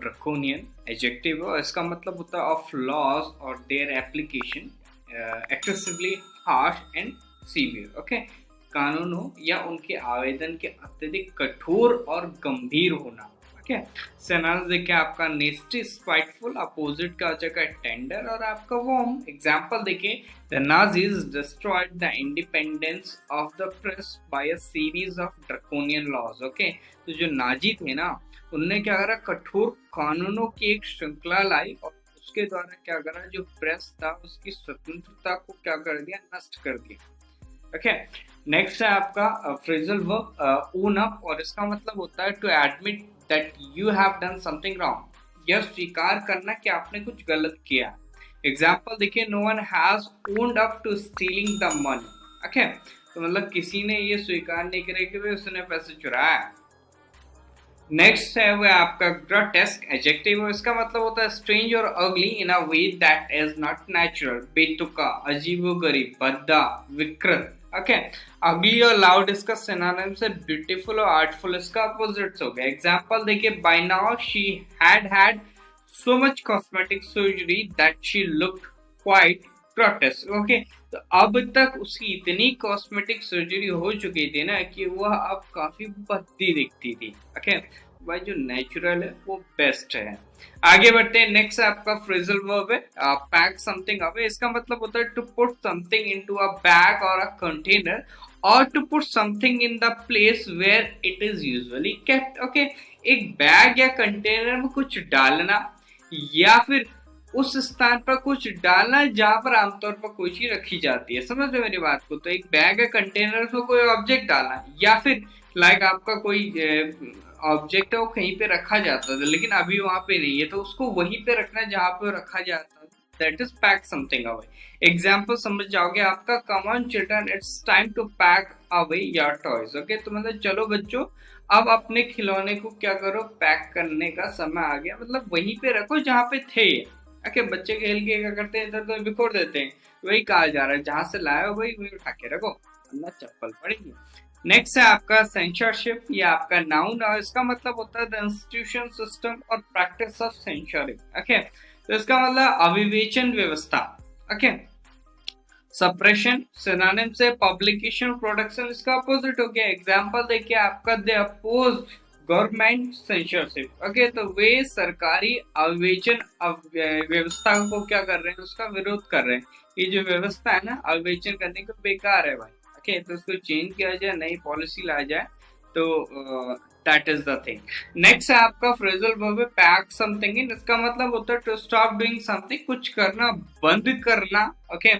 Draconian adjective है, इसका मतलब होता है ऑफ लॉज और their application excessively harsh and severe. Okay, कानूनों या उनके आवेदन के अत्यधिक कठोर और गंभीर होना। ओके, सिनोनिम्स देखिए आपका नेस्टी स्पाइटफुल, अपोजिट का हो जाएगा टेंडर और आपका वार्म। एग्जांपल देखिए, the Nazis destroyed the independence of the press by a series of draconian laws. Okay, तो जो नाजी थे ना, उनने क्या करा, कठोर कानूनों की एक श्रृंखला लाई और उसके द्वारा क्या करा, जो प्रेस था उसकी स्वतंत्रता को क्या कर दिया, नष्ट कर दिया। ओके, नेक्स्ट है आपका फ्रेजल वर्ब ओन अप, और इसका मतलब होता है to admit that you have done something wrong, यह स्वीकार करना कि आपने कुछ गलत किया। एग्जाम्पल देखिए, no one has owned up to stealing the money. Okay, तो मतलब किसी ने ये स्वीकार नहीं करे कि उसने पैसे चुराया। नेक्स्ट है वो आपका ग्रोटेस्क एडजेक्टिव, इसका मतलब होता है स्ट्रेंज और ugly in a way that is not natural, बेतुका, अजीबोगरीब, भद्दा, विकृत। ओके, अगली और लाउड इसका सिनोनिम्स है ब्यूटीफुल और आर्टफुल, इसका अपोजिट्स हो गया। एग्जांपल देखिए, by now she had so much cosmetic surgery that she looked quite grotesque. Okay, तो अब तक उसकी इतनी कॉस्मेटिक सर्जरी हो चुकी थी ना कि वह अब काफी भद्दी दिखती थी। ओके, भाई जो नेचुरल है वो बेस्ट है। आगे बढ़ते हैं, नेक्स्ट आपका फ्रेजल वर्ब है पैक समथिंग अवे, इसका मतलब होता है to put something into a bag or a container or to put something in the place where it is usually kept. Okay, एक बैग या कंटेनर में कुछ डालना या फिर उस स्थान पर कुछ डालना जहां पर आमतौर पर कोई चीज रखी जाती है। समझ रहे मेरी बात को? तो एक बैग या कंटेनर में कोई ऑब्जेक्ट डालना या फिर लाइक आपका कोई ऑब्जेक्ट है वो कहीं पे रखा जाता था लेकिन अभी वहां पे नहीं है, तो उसको वहीं पे रखना जहां पे रखा जाता है, that is pack something away. Example समझ जाओगे आपका, come on children, it's time to pack away your toys. Okay, तो मतलब चलो बच्चों, अब अपने खिलौने को क्या करो, पैक करने का समय आ गया, मतलब वहीं पे रखो जहाँ पे थे। ओके, बच्चे खेल के क्या करते हैं, इधर उधर बिखोर देते हैं, वही कहा जा रहा है जहां से लाए हो वही उठा के रखो, वरना चप्पल पड़ेगी। नेक्स्ट है आपका सेंसरशिप, या आपका नाउन, और इसका मतलब होता है द इंस्टीट्यूशन सिस्टम और प्रैक्टिस ऑफ सेंसरिंग। ओके, तो इसका मतलब अविवेचन व्यवस्था। ओके, सप्रेशन सिनोनिम से पब्लिकेशन, प्रोडक्शन, इसका अपोजिट हो गया। एग्जांपल देखिए आपका, दे अपोज गवर्नमेंट सेंसरशिप। ओके, तो वे सरकारी अविवेचन व्यवस्था को क्या कर रहे हैं, उसका विरोध कर रहे हैं। ये जो व्यवस्था है ना अविवेचन करने को, बेकार है भाई। ओके, तो उसको चेंज किया जाए, नई पॉलिसी ला जाए, तो that is the thing. Next है आपका फ्रेजल वर्ब है पैक समथिंग इन, इसका मतलब होता है टू स्टॉप डूइंग समथिंग, कुछ करना बंद करना। ओके,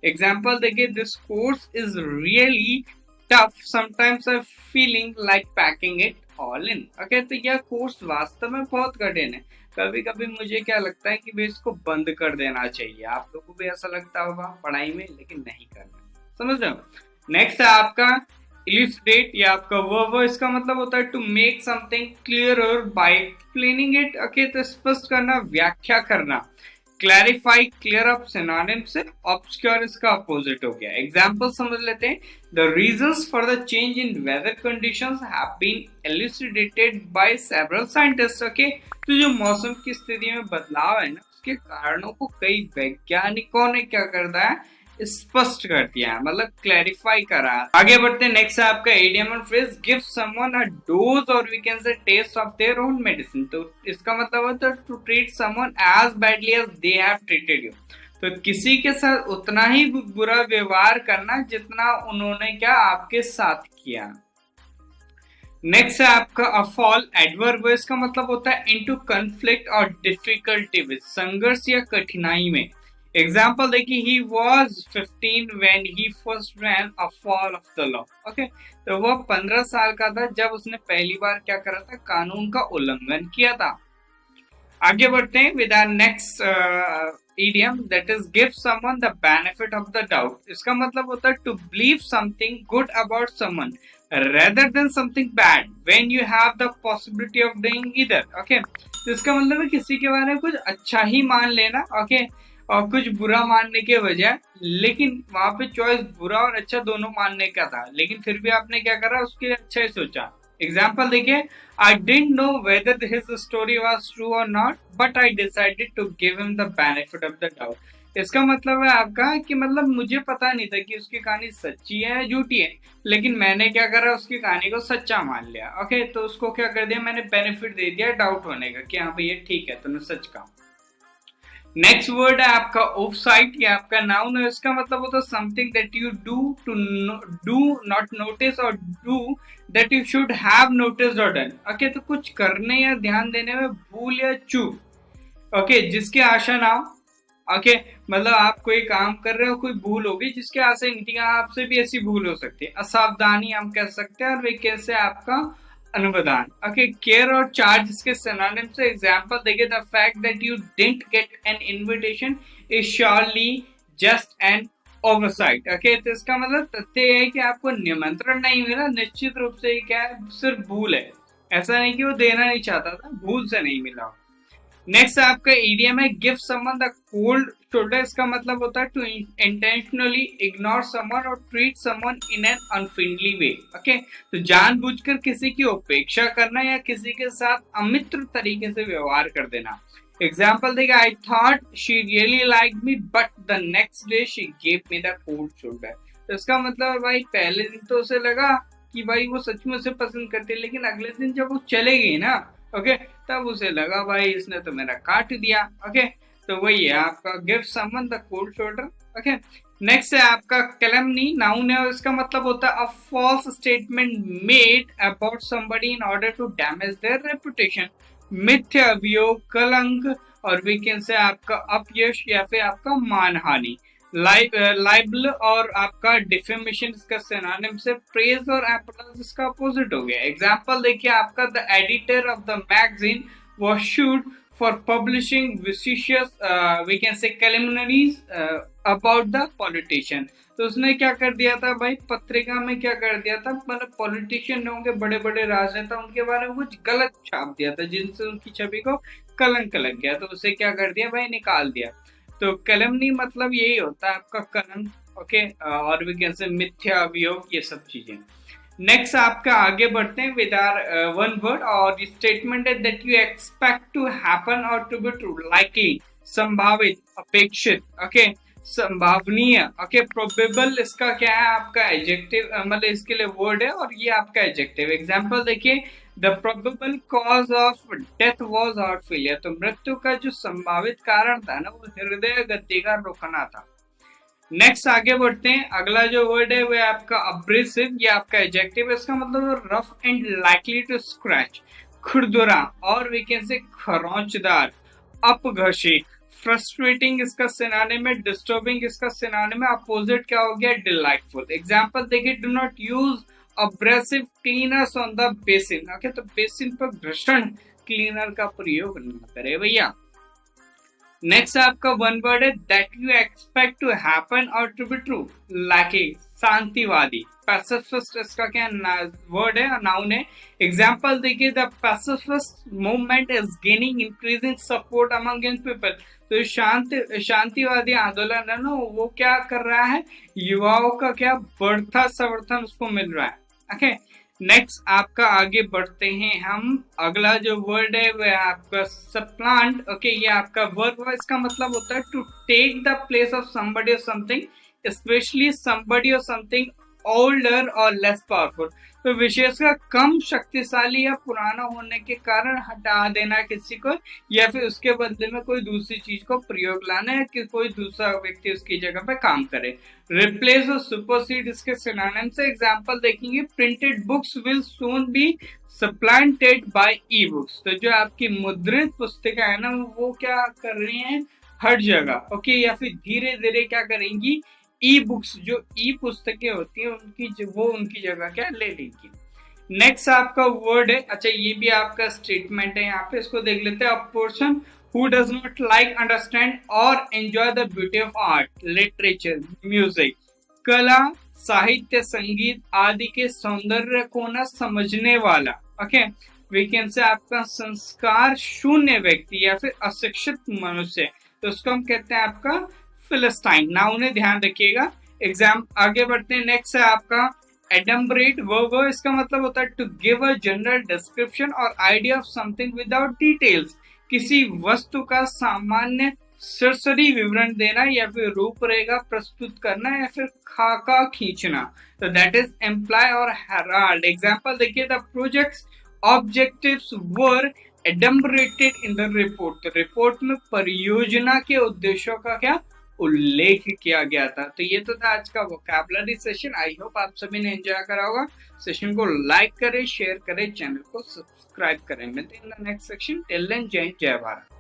एग्जाम्पल देखिए, this course is really tough, sometimes I feeling like packing it all in. Okay, तो यह कोर्स वास्तव में बहुत कठिन है, कभी कभी मुझे क्या लगता है कि भाई इसको बंद कर देना चाहिए। आप लोगों को भी ऐसा लगता होगा पढ़ाई में, लेकिन नहीं करना। समझ रहे हो? नेक्स्ट है आपका इल्यूस्ट्रेट, या आपका वर्ब, इसका मतलब होता है to make something clearer by explaining it. Okay, तो स्पष्ट करना, व्याख्या करना। क्लैरिफाई, क्लियर अप सिनोनिम से ऑब्सक्योर इसका अपोजिट हो गया। एग्जांपल समझ लेते हैं, the reasons for the change in weather conditions have been elucidated by several scientists. Okay, तो जो मौसम की स्थिति में बदलाव है ना, उसके कारणों को कई वैज्ञानिकों ने क्या करता है, स्पष्ट कर दिया है, मतलब क्लैरिफाई करा। आगे बढ़ते हैं, नेक्स्ट है आपका idiom and phrase, give someone a dose और we can say taste of their own medicine. तो इसका मतलब होता है to treat someone as badly as they have treated you, तो किसी के साथ उतना ही बुरा व्यवहार करना जितना उन्होंने क्या आपके साथ किया। नेक्स्ट है आपका अफॉल एडवर्ब, इसका मतलब होता है इनटू कॉन्फ्लिक्ट और डिफिकल्टी विद, संघर्ष या कठिनाई में। एग्जाम्पल देखिए, he was 15 when he first ran a fall of the law। Okay, तो वह 15 साल का था जब उसने पहली बार क्या करा था, कानून का उल्लंघन किया था। आगे बढ़ते हैं with our next idiom, that is give someone the benefit of the doubt. इसका मतलब होता है to believe something good about someone rather than something bad when you have the possibility of doing either। Okay, तो इसका मतलब है किसी के बारे में कुछ अच्छा ही मान लेना, ओके, और कुछ बुरा मानने के बजाय, लेकिन वहां पे चॉइस बुरा और अच्छा दोनों मानने का था, लेकिन फिर भी आपने क्या करा, उसके अच्छा ही सोचा। एग्जाम्पल देखिए, I didn't know whether his story was true और not, but I decided to give him the benefit of the doubt. इसका मतलब है आपका कि मतलब मुझे पता नहीं था कि उसकी कहानी सच्ची है या झूठी है, लेकिन मैंने क्या करा, उसकी कहानी को सच्चा मान लिया। ओके, तो उसको क्या कर दिया, मैंने बेनिफिट दे दिया डाउट होने का कि हाँ भैया ठीक है, तुमने सच कहा। नेक्स्ट वर्ड है आपका ऑफ साइट, ये आपका नाउन है। इसका मतलब होता है something that you do to do not notice और do that you should have notice और डन। ओके, तो कुछ करने या ध्यान देने में भूल या चूक, ओके, जिसकी आशा ना हो। ओके, मतलब आप कोई काम कर रहे हो, कोई भूल होगी जिसके आशा नहीं थी, आपसे भी ऐसी भूल हो सकती है, असावधानी हम कह सकते हैं, और वे कैसे आपका अनुवादान। ओके, केयर और चार्ज इसके सिनोनिम से। एग्जांपल देखिए, the fact that you didn't get an invitation is surely just an oversight. Okay, तो इसका मतलब तथ्य है कि आपको निमंत्रण नहीं मिला, निश्चित रूप से क्या है, सिर्फ भूल है, ऐसा नहीं कि वो देना नहीं चाहता था, भूल से नहीं मिला। नेक्स्ट आपका ईडीएम है give someone the cold shoulder. इसका मतलब होता है टू इंटेंशनली इग्नोर समवन और treat someone in an unfriendly way. Okay, तो जानबूझकर किसी की उपेक्षा करना या किसी के साथ अमित्र तरीके से व्यवहार कर देना। एग्जाम्पल देखिए, I thought she really like me but the next day she gave me the cold shoulder. तो इसका मतलब भाई पहले दिन तो उसे लगा कि भाई वो सच में उसे पसंद करती है, लेकिन अगले दिन जब वो चले गई ना, ओके, तब उसे लगा भाई इसने तो मेरा काट दिया। ओके, तो वही है आपका give someone the cold shoulder. Okay, next है आपका कैलमनी, नाउन है, इसका मतलब होता है a false statement made about somebody in order to damage their reputation. मिथ्या अभियोग, कलंक, और वी कैन से आपका अपयश या फिर आपका मानहानि। लाइबल और आपका डिफेमेशन इसका सिनोनिम से। प्रेज और एप्लॉज इसका अपोजिट हो गया। एग्जांपल देखिए आपका, the editor of the magazine was sued for publishing vicious we can say calumnies about the politician. तो उसने क्या कर दिया था भाई, पत्रिका में क्या कर दिया था, मतलब पॉलिटिशियन होंगे, बड़े बड़े राजनेता, उनके बारे में कुछ गलत छाप दिया था जिनसे उनकी छवि को कलंक लग गया, तो उसे क्या कर दिया भाई, निकाल दिया। तो कलमनी मतलब यही होता है आपका कलंक। ओके, और भी कैसे मिथ्या अभियोग, ये सब चीजें। नेक्स्ट आपका आगे बढ़ते हैं with our one word, or statement है that you expect to happen और टू बी ट्रू, लाइकली, संभावित, अपेक्षित, ओके, संभावनीय, ओके, प्रोबेबल इसका क्या है आपका एडजेक्टिव, मतलब इसके लिए वर्ड है, और ये आपका एडजेक्टिव। एग्जांपल देखिए, the probable cause of death was heart failure. तो मृत्यु का जो संभावित कारण था ना, वो हृदय गति का रुकना था। नेक्स्ट आगे बढ़ते हैं, अगला जो वर्ड है वो आपका अब्रेसिव, ये आपका एडजेक्टिव। इसका मतलब rough and likely to scratch, खुरदुरा, और वी कैन से खरोंचदार, अपघर्षी। फ्रस्ट्रेटिंग इसका सिनोनिम है, डिस्टर्बिंग इसका सिनोनिम है, अपोजिट क्या हो गया, डिलाइटफुल। एग्जांपल देखिए, do not use abrasive cleaners on the basin. Okay, तो बेसिन पर घर्षण क्लीनर का प्रयोग न करे भैया। नेक्स्ट आपका वन वर्ड है that you expect to happen और टू बी ट्रू, लाइकली, शांतिवादी। पैसिफिस्ट इसका क्या वर्ड है, नाउन है। एग्जांपल देखिए, the pacifist movement is gaining increasing support among young people. तो शांतिवादी आंदोलन है ना, वो क्या कर रहा है, युवाओं का क्या बढ़ता समर्थन उसको मिल रहा है। ओके, नेक्स्ट आपका आगे बढ़ते हैं हम, अगला जो वर्ड है वह आपका सप्लांट। ओके, ये आपका वर्ब है, इसका मतलब होता है to take the place of somebody or something, especially somebody or something older or less powerful. तो विशेषकर कम शक्तिशाली या पुराना होने के कारण हटा देना किसी को, या फिर उसके बदले में कोई दूसरी चीज को प्रयोग लाना है कि कोई दूसरा व्यक्ति उसकी जगह पे काम करे। रिप्लेस और सुपरसीड इसके सिनोनिम से। एग्जांपल देखेंगे, printed books will soon be supplanted by e books. तो जो आपकी मुद्रित पुस्तिका है ना, वो क्या कर रही हैं, हर जगह, ओके, या फिर धीरे धीरे क्या करेंगी, ई बुक्स, जो ई पुस्तकें होती हैं उनकी वो उनकी जगह क्या ले लेंगी। नेक्स्ट आपका वर्ड है, अच्छा ये भी आपका स्टेटमेंट है, यहाँ पे इसको देख लेते हैं। A person who does not like, understand और enjoy the beauty of art, literature, music, कला, साहित्य, संगीत आदि के सौंदर्य को न समझने वाला। ओके, वी कैन से आपका संस्कार शून्य व्यक्ति या फिर अशिक्षित मनुष्य, तो उसको हम कहते हैं आपका फिलिस्टाइन। नाउन है, ध्यान रखिएगा। एग्जाम आगे बढ़ते हैं। नेक्स्ट है आपका एडम्बरेट वो इसका मतलब होता है to give a general description और idea of something without details, किसी वस्तु का सामान्य सरसरी विवरण देना या फिर रूपरेखा प्रस्तुत करना या फिर खाका खींचना। तो दैट इज एम्प्लॉय और हेराल्ड। एग्जांपल देखिए, the project's objectives were adumbrated in the report. तो रिपोर्ट में परियोजना के उद्देश्यों का क्या उल्लेख किया गया था। तो ये तो था आज का वोकैबुलरी सेशन। आई होप आप सभी ने एंजॉय करा होगा। सेशन को लाइक करें, शेयर करें, चैनल को सब्सक्राइब करें। मिलते हैं in the next section. Till then, जय हिंद, जय भारत।